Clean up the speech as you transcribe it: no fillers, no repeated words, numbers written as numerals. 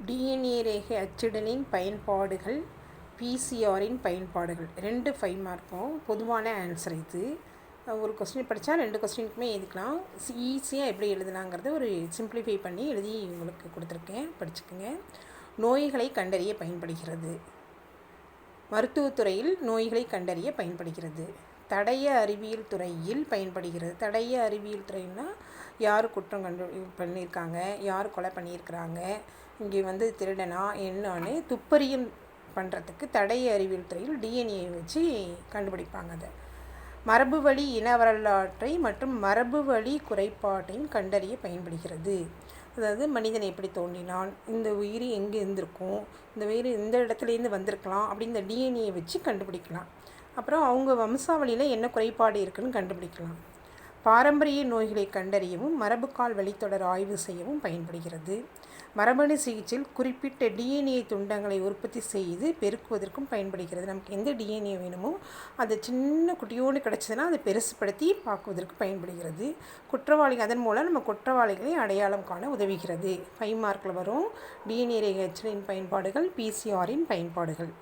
DNA ரேகை அச்சிடலின் பயன்பாடுகள், பிசிஆரின் பயன்பாடுகள் 2 5 மார்க்கும் பொதுவான ஆன்சர் இது. ஒரு கொஸ்டின் படித்தா 2 கொஸ்டினுக்குமே எழுதிக்கலாம். ஈஸியாக எப்படி எழுதலாங்கிறத ஒரு சிம்பிளிஃபை பண்ணி எழுதி உங்களுக்கு கொடுத்துருக்கேன், படிச்சுக்கோங்க. நோய்களை கண்டறிய பயன்படுகிறது. மருத்துவத்துறையில் நோய்களை கண்டறிய பயன்படுகிறது. தடய அறிவியல் துறையில் பயன்படுகிறது. தடய அறிவியல் துறைன்னா யார் குற்றம் பண்ணியிருக்காங்க, யார் கொலை பண்ணியிருக்கிறாங்க, இங்கே திருடனா என்னான்னு துப்பறியும் பண்ணுறதுக்கு தடய அறிவியல் துறையில் டிஎன்ஏ வச்சு கண்டுபிடிப்பாங்க. அதை மரபு வழி இன வரலாற்றை மற்றும் மரபு வழி குறைபாட்டையும் கண்டறிய பயன்படுகிறது. அதாவது மனிதன் எப்படி தோன்றினான், இந்த உயிர் எங்கே இருந்திருக்கும், இந்த உயிர் இந்த இடத்துலேருந்து வந்திருக்கலாம் அப்படின்னு இந்த டிஎன்ஏ வச்சு கண்டுபிடிக்கலாம். அப்புறம் அவங்க வம்சாவளியில் என்ன குறைபாடு இருக்குதுன்னு கண்டுபிடிக்கலாம். பாரம்பரிய நோய்களை கண்டறியவும் மரபுக்கால் வழித்தொடர் ஆய்வு செய்யவும் பயன்படுகிறது. மரபணு சிகிச்சையில் குறிப்பிட்ட டிஎன்ஏ துண்டங்களை உற்பத்தி செய்து பெருக்குவதற்கும் பயன்படுகிறது. நமக்கு எந்த டிஎன்ஏ வேணுமோ அது சின்ன குட்டியோடு கிடச்சதுன்னா அதை பெருசுப்படுத்தி பார்க்குவதற்கு பயன்படுகிறது. அதன் மூலம் நம்ம குற்றவாளிகளை அடையாளம் காண உதவுகிறது. 5 மார்க்கில் வரும் டிஎன்ஏ ரேகை அச்சிடலின் பயன்பாடுகள், பிசிஆரின் பயன்பாடுகள்.